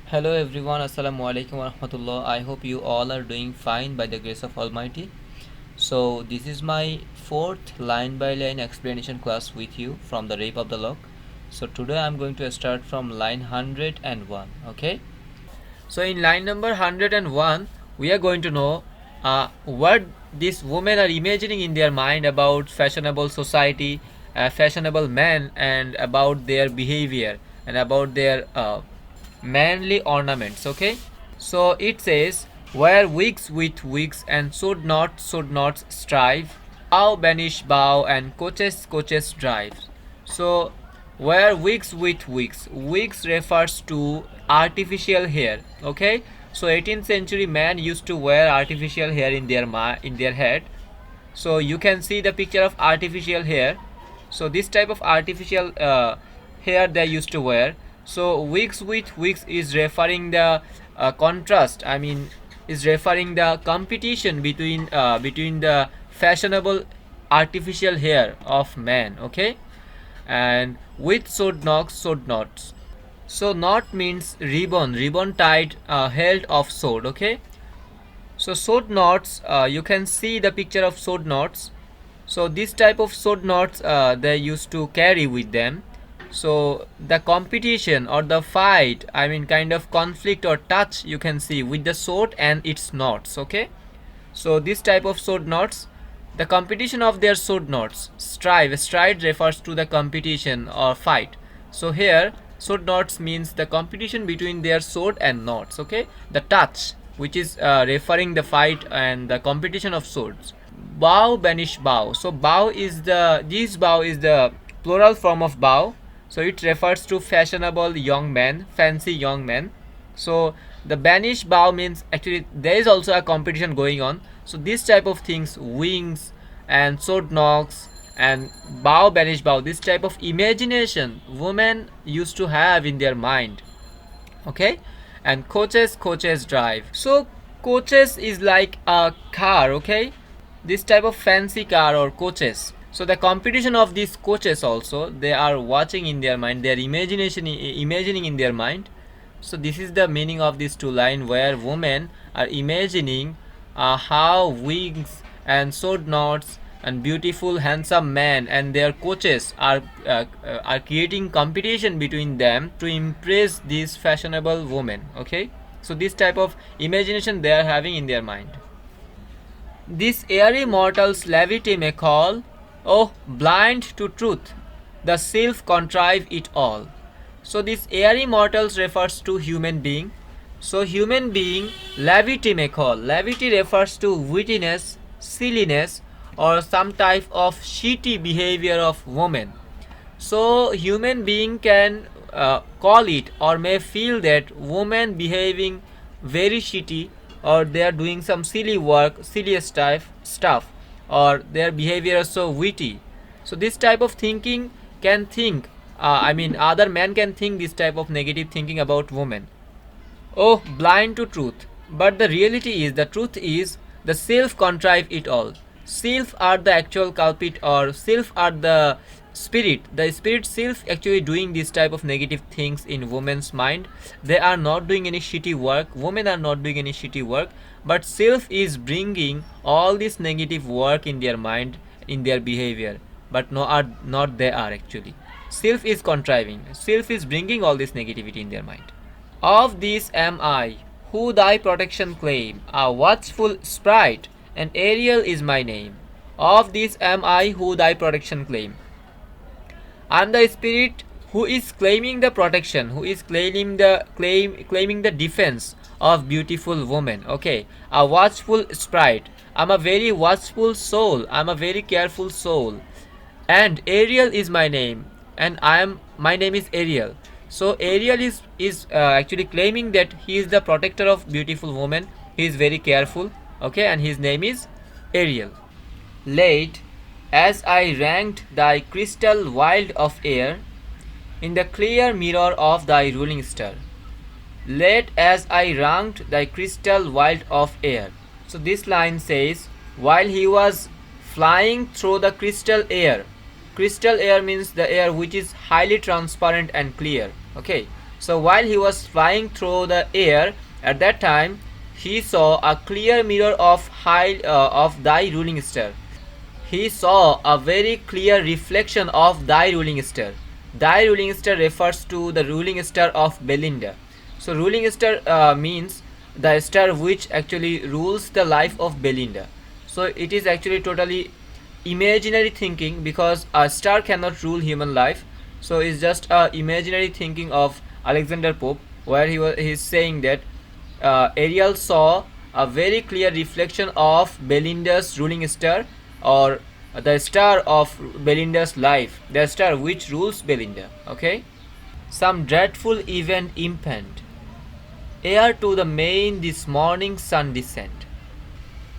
Hello everyone, Assalamu alaikum wa rahmatullah. I hope you all are doing fine by the grace of Almighty. So this is my fourth line by line explanation class with you from the Rape of the Lock. So today I'm going to start from line 101. Okay. So in line number 101, we are going to know what these women are imagining in their mind about fashionable society, fashionable men, and about their behavior and about their manly ornaments. Okay, so it says, wear wigs with wigs and should not strive, bow banish bow and coaches drive. So wear wigs with wigs. Wigs refers to artificial hair. Okay, so 18th century man used to wear artificial hair in their head. So you can see the picture of artificial hair. So this type of artificial hair they used to wear. So wigs with wigs is referring the contrast, I mean is referring the competition between the fashionable artificial hair of man. Okay, and with sword knots. So knot means ribbon tied, held of sword. Okay, so sword knots, you can see the picture of sword knots. So this type of sword knots they used to carry with them. So the competition or the fight, I mean kind of conflict or touch, you can see with the sword and its knots. Okay, so this type of sword knots, the competition of their sword knots. Stride refers to the competition or fight. So here sword knots means the competition between their sword and knots. Okay, the touch, which is referring the fight and the competition of swords. Bow banish bow. So bow is the plural form of bow. So it refers to fashionable young men, fancy young men. So the banish bow means actually there is also a competition going on. So this type of things, wings and sword knocks and bow banish bow, this type of imagination women used to have in their mind. Okay, and coaches drive. So coaches is like a car. Okay, this type of fancy car or coaches. So the competition of these coaches also they are watching in their mind, their imagining in their mind. So this is the meaning of these two lines, where women are imagining how wigs and sword knots and beautiful handsome men and their coaches are creating competition between them to impress these fashionable women. Okay, so this type of imagination they are having in their mind. These airy mortals levity may call, oh, blind to truth, the Sylph contrive it all. So this airy mortals refers to human being. So human being, levity may call. Levity refers to wittiness, silliness, or some type of shitty behavior of woman. So human being can call it or may feel that woman behaving very shitty, or they are doing some silly work, silly stuff, or their behavior is so witty. So this type of thinking can think, I mean other men can think this type of negative thinking about women. Oh, blind to truth. But the reality is, the truth is, the Sylph contrive it all. Sylph are the actual culprit, or Sylph are the spirit. The spirit Sylph actually doing this type of negative things in women's mind. They are not doing any shitty work. Women are not doing any shitty work. But Sylph is bringing all this negative work in their mind, in their behavior. But no, are not they are actually. Sylph is contriving. Sylph is bringing all this negativity in their mind. Of these am I, who thy protection claim, a watchful sprite, and Ariel is my name. Of these am I, who thy protection claim. I am the spirit who is claiming the protection, who is claiming the defense of beautiful woman. Okay, a watchful sprite. I'm a very watchful soul. I'm a very careful soul. And Ariel is my name, and my name is Ariel. So Ariel is actually claiming that he is the protector of beautiful woman. He is very careful. Okay, and his name is Ariel. Late as I ranked thy crystal wild of air in the clear mirror of thy ruling star. Late as I ranked thy crystal wild of air. So this line says, while he was flying through the crystal air. Crystal air means the air which is highly transparent and clear. Okay, So while he was flying through the air, at that time he saw a clear mirror of thy ruling star. He saw a very clear reflection of thy ruling star. Thy ruling star refers to the ruling star of Belinda. So ruling star means the star which actually rules the life of Belinda. So it is actually totally imaginary thinking, because a star cannot rule human life. So it's just a imaginary thinking of Alexander Pope, where he's saying that Ariel saw a very clear reflection of Belinda's ruling star, or the star of Belinda's life, the star which rules Belinda. Okay. Some dreadful event impend. Ere to the main this morning sun descent.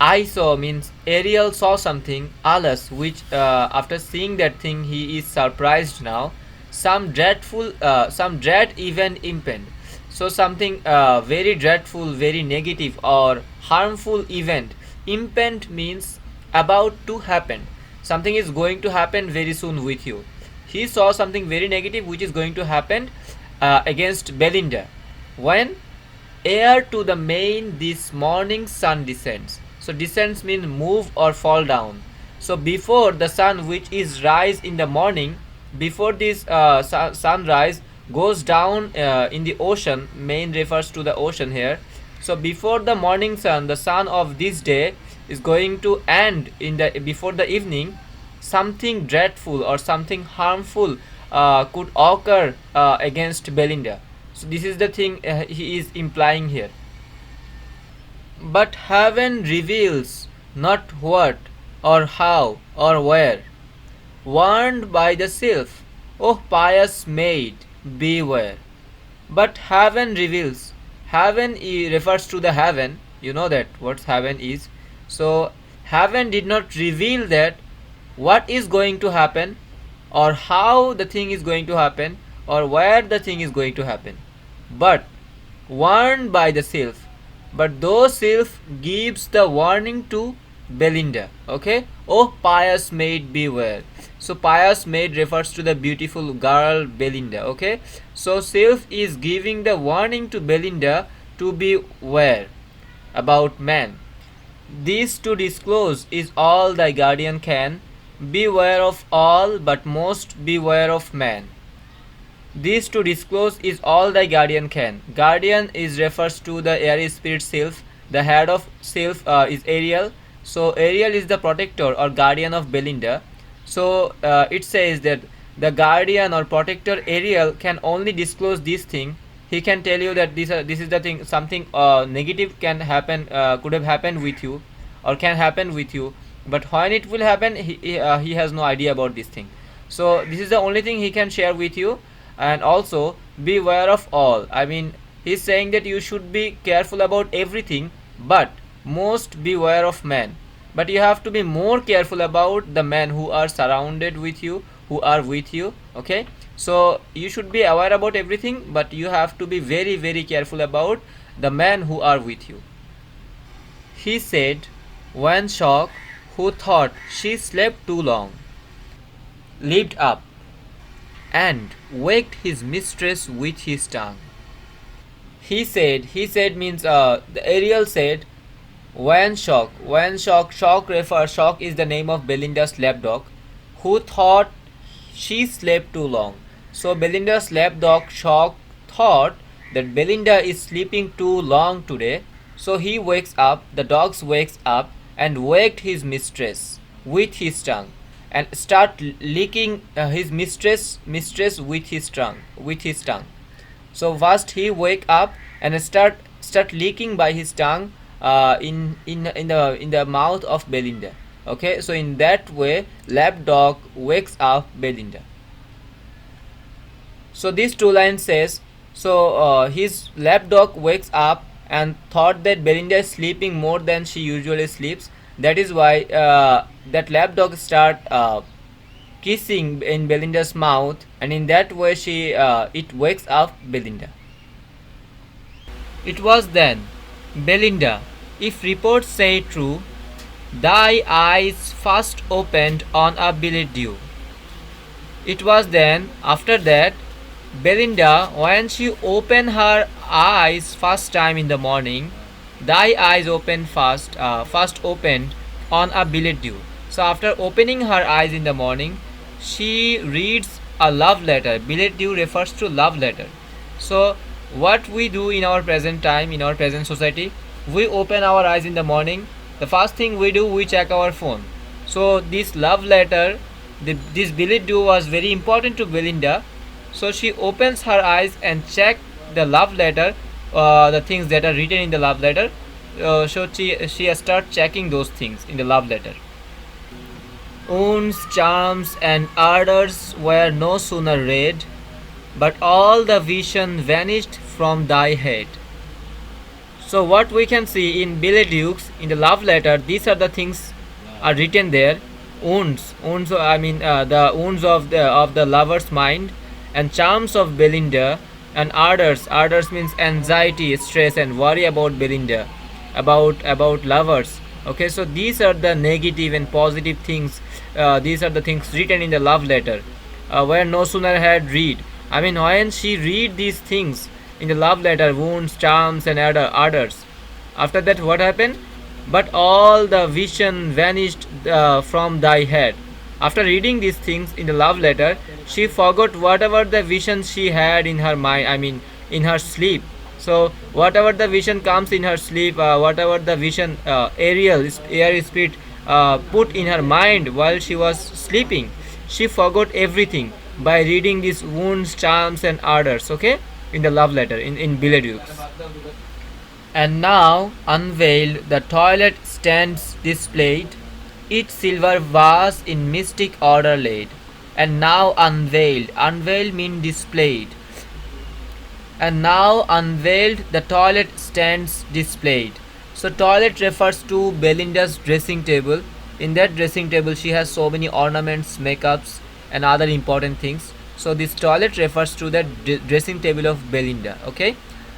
I saw means Ariel saw something, alas, which after seeing that thing he is surprised now. Some dread event impend. So something very dreadful, very negative or harmful event. Impend means about to happen. Something is going to happen very soon with you. He saw something very negative which is going to happen against Belinda. When? Ere to the main this morning sun descends. So descends means move or fall down. So before the sun which is rise in the morning, before this sunrise goes down in the ocean, main refers to the ocean here. So before the morning sun, the sun of this day is going to end in the before the evening, something dreadful or something harmful could occur against Belinda. So this is the thing he is implying here. But heaven reveals not what or how or where. Warned by the Sylph, O pious maid, beware. But heaven reveals. Heaven refers to the heaven. You know that what heaven is. So heaven did not reveal that what is going to happen, or how the thing is going to happen, or where the thing is going to happen. But warned by the Sylph. But those Sylph gives the warning to Belinda. Okay. Oh pious maid, beware. So pious maid refers to the beautiful girl Belinda. Okay. So Sylph is giving the warning to Belinda to beware about man. This to disclose is all thy guardian can. Beware of all, but most beware of man. This to disclose is all thy guardian can. Guardian is refers to the airy spirit Sylph. The head of Sylph is Ariel. So Ariel is the protector or guardian of Belinda. So it says that the guardian or protector Ariel can only disclose this thing. He can tell you that this is the thing, something negative can happen, could have happened with you, or can happen with you. But when it will happen, he has no idea about this thing. So this is the only thing he can share with you. And also beware of all. I mean, he's saying that you should be careful about everything, but most beware of men. But you have to be more careful about the men who are surrounded with you, who are with you. Okay. So you should be aware about everything, but you have to be very, very careful about the men who are with you. He said, when shocked, who thought she slept too long, leaped up and waked his mistress with his tongue. He said means the Ariel said, when shock, shock is the name of Belinda's lapdog, who thought she slept too long. So Belinda's lapdog Shock thought that Belinda is sleeping too long today. So he wakes up, the dog wakes up and waked his mistress with his tongue, and start licking his mistress with his tongue. So first he wake up and start licking by his tongue in the mouth of Belinda. Okay, so in that way lapdog wakes up Belinda. So these two lines says, so his lapdog wakes up and thought that Belinda is sleeping more than she usually sleeps. That is why that lapdog start kissing in Belinda's mouth, and in that way it wakes up Belinda. It was then, Belinda, if reports say true, thy eyes first opened on a billet due. It was then, after that, Belinda, when she opened her eyes first time in the morning, thy eyes opened first opened on a billet doux. So after opening her eyes in the morning, she reads a love letter. Billet doux refers to love letter. So what we do in our present time, in our present society, we open our eyes in the morning. The first thing we do, we check our phone. So this love letter, this billet doux was very important to Belinda. So she opens her eyes and check the love letter, the things that are written in the love letter. So she start checking those things in the love letter. Wounds, charms, and ardors were no sooner read, but all the vision vanished from thy head. So what we can see in billet doux, in the love letter, these are the things are written there. Wounds. I mean the wounds of the lover's mind, and charms of Belinda, and ardors. Ardors means anxiety, stress, and worry about Belinda, about lovers. Okay, so these are the negative and positive things. These are the things written in the love letter, where no sooner had read. I mean, when she read these things in the love letter, wounds, charms, and ardors. After that, what happened? But all the vision vanished from thy head. After reading these things in the love letter, she forgot whatever the vision she had in her mind, I mean, in her sleep. So, whatever the vision comes in her sleep, whatever the vision air spirit put in her mind while she was sleeping, she forgot everything by reading these wounds, charms, and ardors, okay, in the love letter, in billet doux. And now unveiled the toilet stands displayed, each silver vase in mystic order laid. And now unveiled mean displayed. And now unveiled the toilet stands displayed. So toilet refers to Belinda's dressing table. In that dressing table she has so many ornaments, makeups, and other important things. So this toilet refers to the dressing table of Belinda. Okay.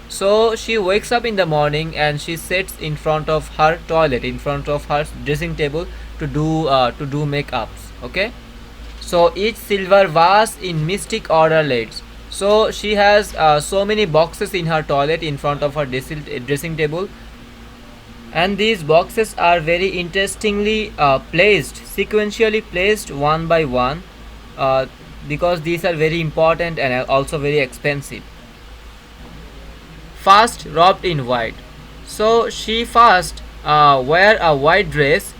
So she wakes up in the morning and she sits in front of her toilet, in front of her dressing table to do makeups. Okay. So each silver vase in mystic order laid. So she has so many boxes in her toilet in front of her dressing table, and these boxes are very interestingly placed, sequentially placed one by one, uh, because these are very important and also very expensive. First robed in white. So she first wear a white dress.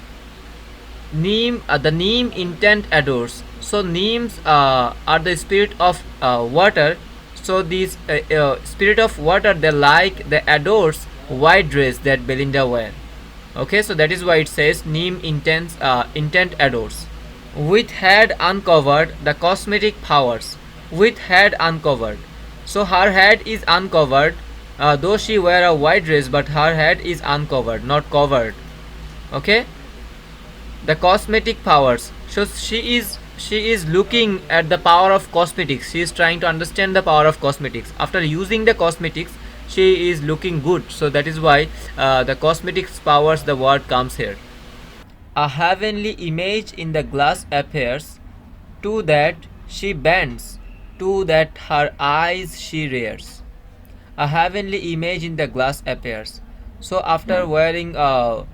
The nymph intent adores. So nymphs are the spirit of water. So these spirit of water, they adores white dress that Belinda wear. Okay, so that is why it says nymph intent adores. With head uncovered, the cosmetic powers. With head uncovered. So her head is uncovered, though she wear a white dress, but her head is uncovered, not covered. Okay, the cosmetic powers. So she is looking at the power of cosmetics. She is trying to understand the power of cosmetics. After using the cosmetics, she is looking good. So that is why the cosmetics powers, the word comes here. A heavenly image in the glass appears, to that she bends, to that her eyes she rears. A heavenly image in the glass appears. So after wearing a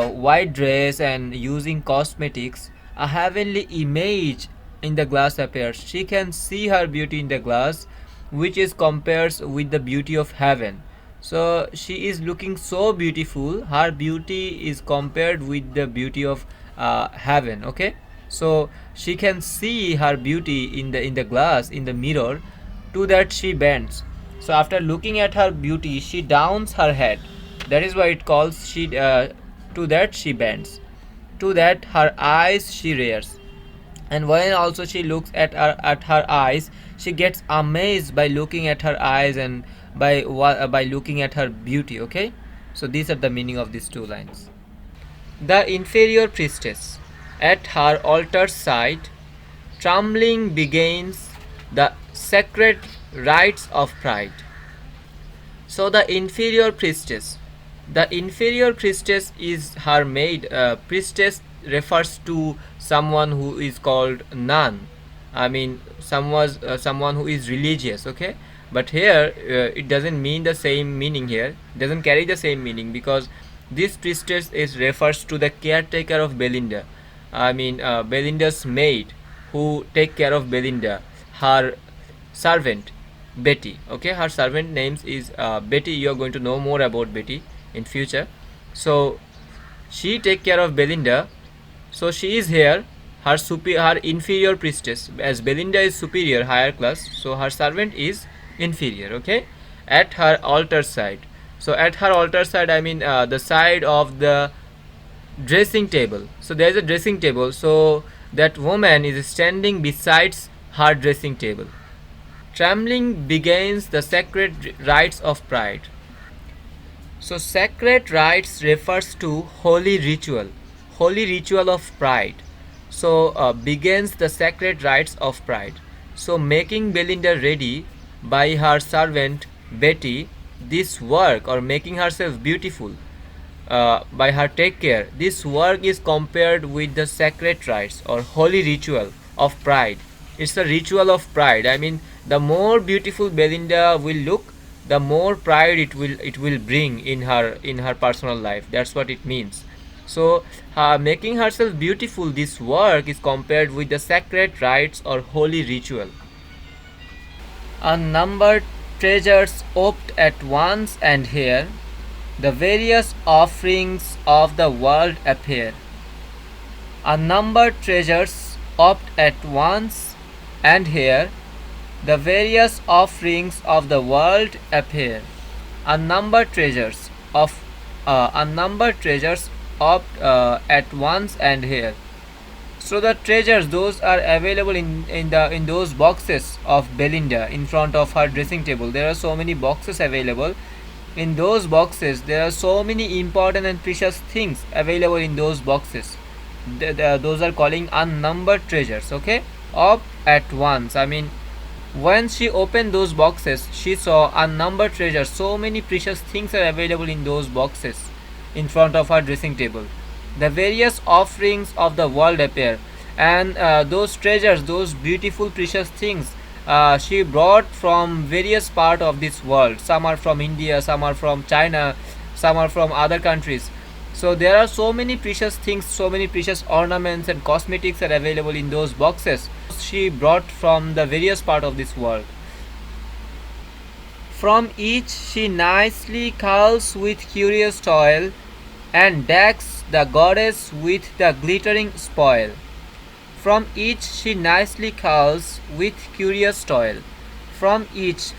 white dress and using cosmetics, a heavenly image in the glass appears. She can see her beauty in the glass, which is compares with the beauty of heaven. So she is looking so beautiful. Her beauty is compared with the beauty of heaven. Okay, so she can see her beauty in the glass, in the mirror. To that she bends. So after looking at her beauty, she downs her head. That is why it calls she. To that she bends. To that her eyes she rears. And when also she looks at her eyes, she gets amazed by looking at her eyes and by looking at her beauty. Okay, so these are the meaning of these two lines. The inferior priestess, at her altar's side, trembling begins the sacred rites of pride. So the inferior priestess is her maid. Priestess refers to someone who is called nun. I mean, someone who is religious. Okay, but here it doesn't mean the same meaning here. It doesn't carry the same meaning because this priestess is refers to the caretaker of Belinda. I mean, Belinda's maid who take care of Belinda, her servant Betty. Okay, her servant names is Betty. You are going to know more about Betty in future. So she take care of Belinda. So she is here, her inferior priestess, as Belinda is superior, higher class. So her servant is inferior. Okay, at her altar side. So at her altar side, I mean the side of the dressing table. So there is a dressing table. So that woman is standing besides her dressing table. Trembling begins the sacred rites of pride. So sacred rites refers to holy ritual of pride. So begins the sacred rites of pride. So making Belinda ready by her servant Betty, this work or making herself beautiful by her take care. This work is compared with the sacred rites or holy ritual of pride. It's a ritual of pride. I mean, the more beautiful Belinda will look, the more pride it will bring in her personal life. That's what it means. So, making herself beautiful, this work is compared with the sacred rites or holy ritual. Unnumbered treasures opt at once, and here the various offerings of the world appear. Unnumbered treasures opt at once, and here the various offerings of the world appear. Unnumbered treasures opt at once, and here. So the treasures, those are available in those boxes of Belinda in front of her dressing table. There are so many boxes available. In those boxes, there are so many important and precious things available in those boxes. Those are calling unnumbered treasures. Okay, up at once. I mean, when she opened those boxes, she saw unnumbered treasures. So many precious things are available in those boxes in front of her dressing table. The various offerings of the world appear, and those treasures, those beautiful precious things, she brought from various part of this world. Some are from India, some are from China, some are from other countries. So there are so many precious things, so many precious ornaments and cosmetics are available in those boxes. She brought from the various part of this world. From each she nicely culls with curious toil, and decks the goddess with the glittering spoil. From each she nicely culls with curious toil. From each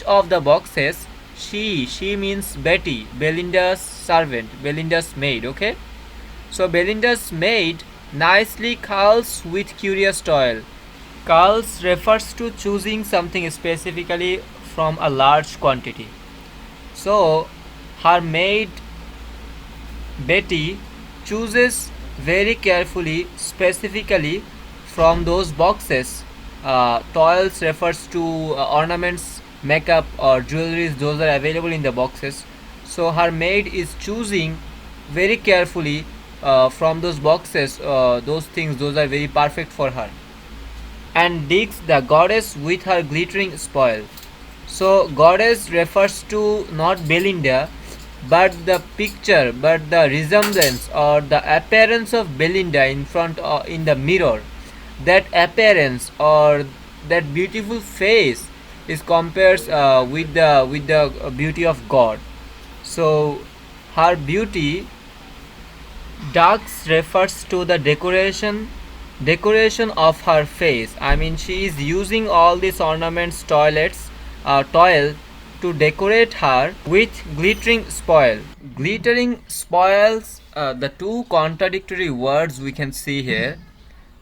of the boxes, she means Betty, Belinda's servant, Belinda's maid. Okay, so Belinda's maid nicely culls with curious toil. Culls refers to choosing something specifically from a large quantity. So her maid Betty chooses very carefully, specifically from those boxes. Toils refers to ornaments, makeup, or jewelries. Those are available in the boxes. So her maid is choosing very carefully from those boxes. Those things, those are very perfect for her. And digs the goddess with her glittering spoil. So goddess refers to not Belinda, but the picture, but the resemblance or the appearance of Belinda in front in the mirror. That appearance or that beautiful face is compared with the beauty of God. So her beauty, Dux refers to the decoration of her face. I mean, she is using all these ornaments, toil to decorate her with glittering spoil. Glittering spoils, the two contradictory words we can see here.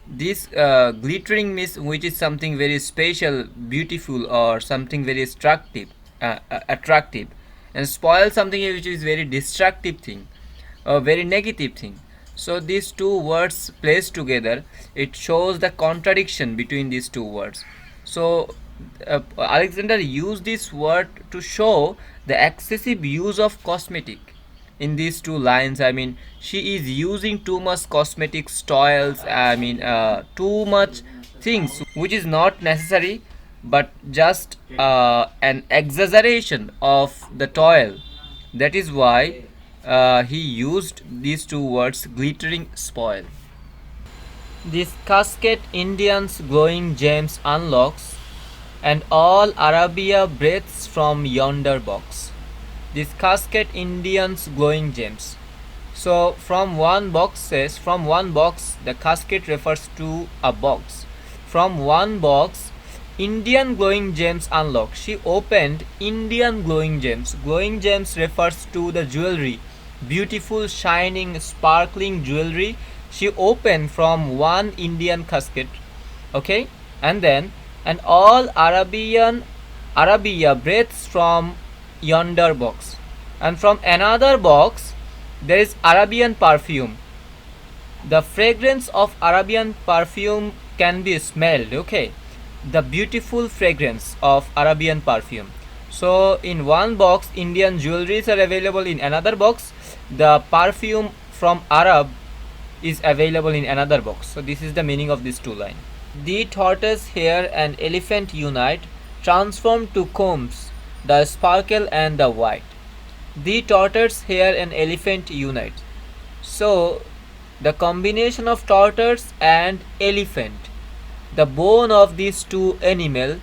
This glittering means which is something very special, beautiful, or something very attractive, and spoil something which is very destructive thing, a very negative thing. So these two words placed together, it shows the contradiction between these two words. So Alexander used this word to show the excessive use of cosmetic in these two lines. I mean, she is using too much cosmetics, toils. I mean, too much things which is not necessary, but just an exaggeration of the toil. That is why he used these two words, glittering spoil. This casket Indians glowing gems unlocks, and all Arabia breathes from yonder box. This casket Indians glowing gems. So from one box, the casket refers to a box. From one box, Indian glowing gems unlocked. She opened Indian glowing gems. Glowing gems refers to the jewelry, beautiful, shining, sparkling jewelry. She opened from one Indian casket, okay, and then and all Arabia breathes from yonder box, and from another box there is Arabian perfume. The fragrance of Arabian perfume can be smelled, okay, the beautiful fragrance of Arabian perfume. So in one box Indian jewelries are available, in another box the perfume from Arab is available in another box. So this is the meaning of this two line. The tortoise hair and elephant unite, transformed to combs, the sparkle and the white. The tortoise hair and elephant unite. So the combination of tortoise and elephant, the bone of these two animal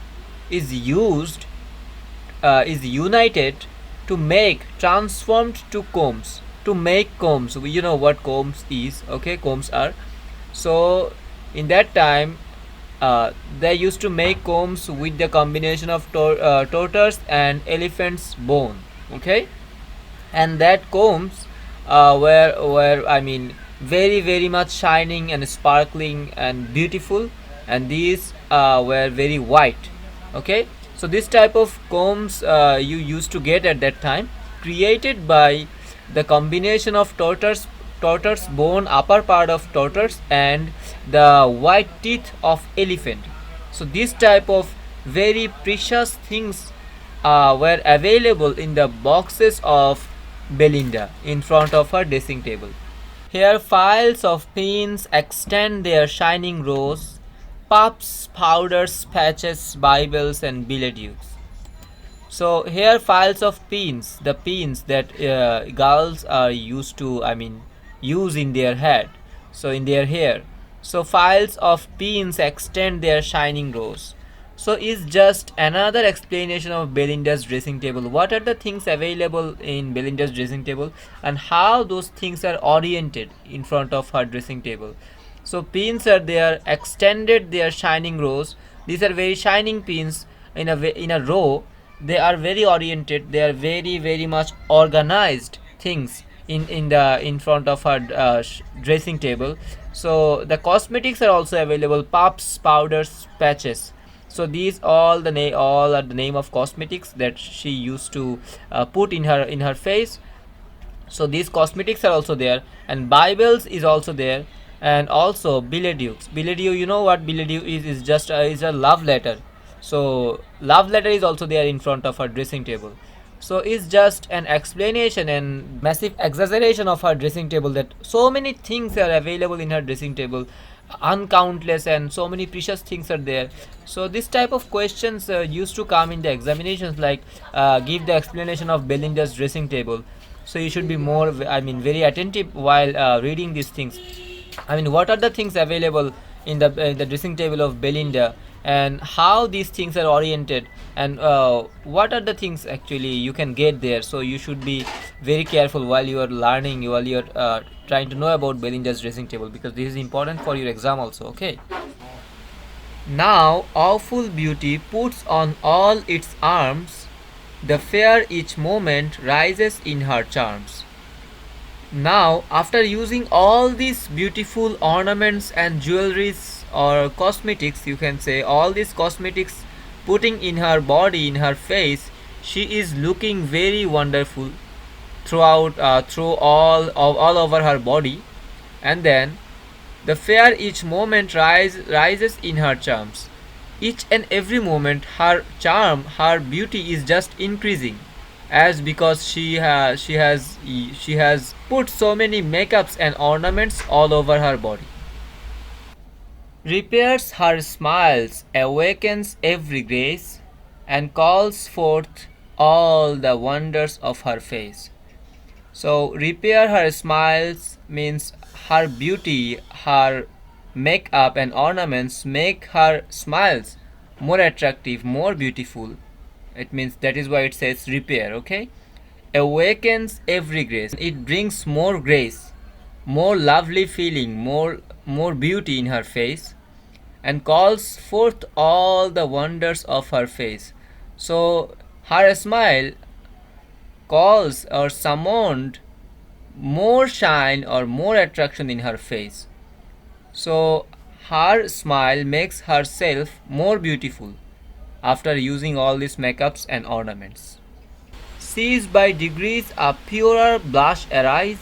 is united to make, transformed to combs, to make combs. You know what combs is, okay, combs are. So in that time they used to make combs with the combination of tortoise and elephant's bone, okay, and that combs were I mean very much shining and sparkling and beautiful, and these were very white, okay. So this type of combs you used to get at that time, created by the combination of tortoise bone, upper part of tortoise, and the white teeth of elephant. So this type of very precious things were available in the boxes of Belinda in front of her dressing table. Here files of pins extend their shining rows, puffs, powders, patches, Bibles, and billet dukes. So here files of pins, the pins that girls are used to, use in their head, so in their hair. So files of pins extend their shining rows. So is just another explanation of Belinda's dressing table. What are the things available in Belinda's dressing table and how those things are oriented in front of her dressing table. So pins are there, extended their shining rows. These are very shining pins in a row. They are very oriented. They are very much organized things in front of her dressing table. So the cosmetics are also available: puffs, powders, patches. So these all are the name of cosmetics that she used to put in her face. So these cosmetics are also there, and Bibles is also there, and also billet dukes. Billet duke, you know what billet duke is just is a love letter. So love letter is also there in front of her dressing table. So it's just an explanation and massive exaggeration of her dressing table, that so many things are available in her dressing table, uncountless, and so many precious things are there. So this type of questions used to come in the examinations, like give the explanation of Belinda's dressing table. So you should be more, very attentive while reading these things. What are the things available in the dressing table of Belinda, and how these things are oriented, and what are the things actually you can get there. So you should be very careful while you are learning, while you are trying to know about Belinda's dressing table, because this is important for your exam also, okay. Now awful beauty puts on all its arms, the fair each moment rises in her charms. Now, after using all these beautiful ornaments and jewelries or cosmetics, you can say all these cosmetics putting in her body, in her face, she is looking very wonderful throughout, through all over her body. And then the fair each moment rises in her charms. Each and every moment her charm, her beauty is just increasing, as because she has put so many makeups and ornaments all over her body. repairs her smiles, awakens every grace, and calls forth all the wonders of her face. So, repair her smiles means her beauty, her makeup and ornaments make her smiles more attractive, more beautiful. It means that is why it says repair, okay? Awakens every grace. It brings more grace, more lovely feeling, more beauty in her face, and calls forth all the wonders of her face. So her smile calls or summoned more shine or more attraction in her face. So her smile makes herself more beautiful after using all these makeups and ornaments. Sees by degrees a purer blush arise,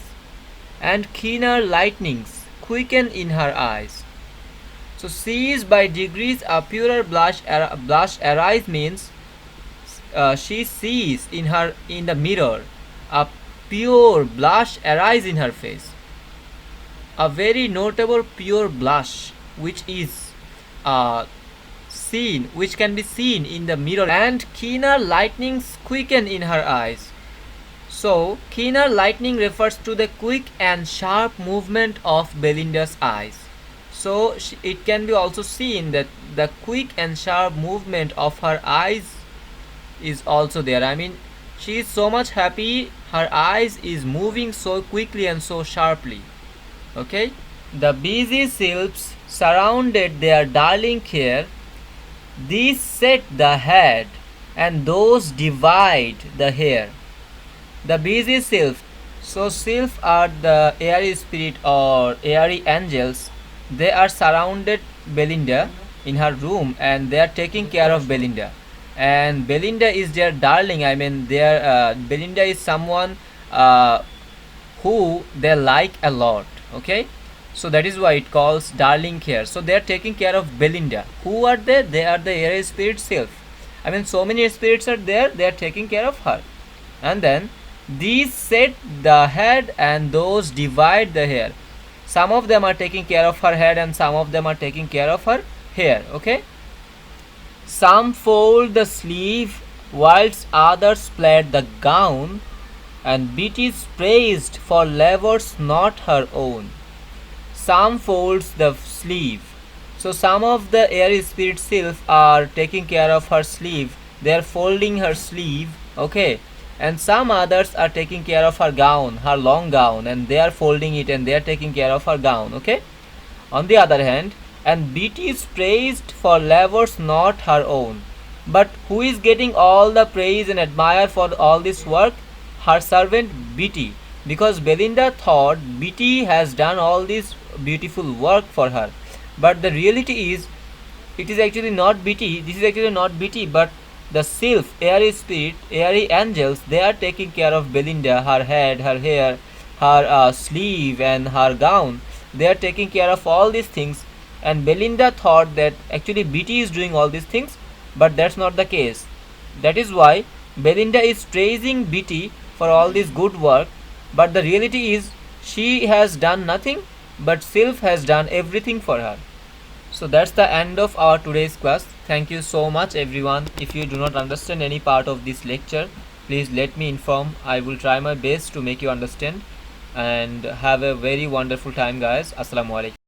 and keener lightnings quicken in her eyes. So sees by degrees a purer blush arise means she sees in the mirror a pure blush arise in her face, a very notable pure blush which is which can be seen in the mirror, and keener lightnings quicken in her eyes. So keener lightning refers to the quick and sharp movement of Belinda's eyes. So it can be also seen that the quick and sharp movement of her eyes is also there. I mean, she is so much happy, her eyes is moving so quickly and so sharply. Okay, the busy sylphs surrounded their darling care. These set the head, and those divide the hair. The busy sylph. So sylphs are the airy spirit or airy angels. They are surrounded Belinda in her room, and they are taking care of Belinda. And Belinda is their darling. I mean, Belinda is someone who they like a lot. Okay, so that is why it calls darling care. So they are taking care of Belinda. Who are they? They are the airy spirit sylph. I mean, so many spirits are there. They are taking care of her. And then these set the head, and those divide the hair. Some of them are taking care of her head, and some of them are taking care of her hair. Okay, some fold the sleeve, whilst others plait the gown, and Beatty is praised for labors not her own. Some folds the sleeve. So some of the airy spirit sylph are taking care of her sleeve. They are folding her sleeve. Okay, and some others are taking care of her gown, her long gown, and they are folding it, and they are taking care of her gown. Okay, on the other hand, and Beatty is praised for labors not her own. But who is getting all the praise and admire for all this work? Her servant Beatty, because Belinda thought Beatty has done all this beautiful work for her. But the reality is, it is actually not Beatty. This is actually not Beatty, but the sylph, airy spirit, airy angels. They are taking care of Belinda, her head, her hair, her sleeve, and her gown. They are taking care of all these things. And Belinda thought that actually Beatty is doing all these things, but that's not the case. That is why Belinda is praising Beatty for all this good work, but the reality is she has done nothing, but Sylph has done everything for her. So that's the end of our today's class. Thank you so much everyone. If you do not understand any part of this lecture, please let me inform. I will try my best to make you understand, and have a very wonderful time guys. Assalamu alaikum.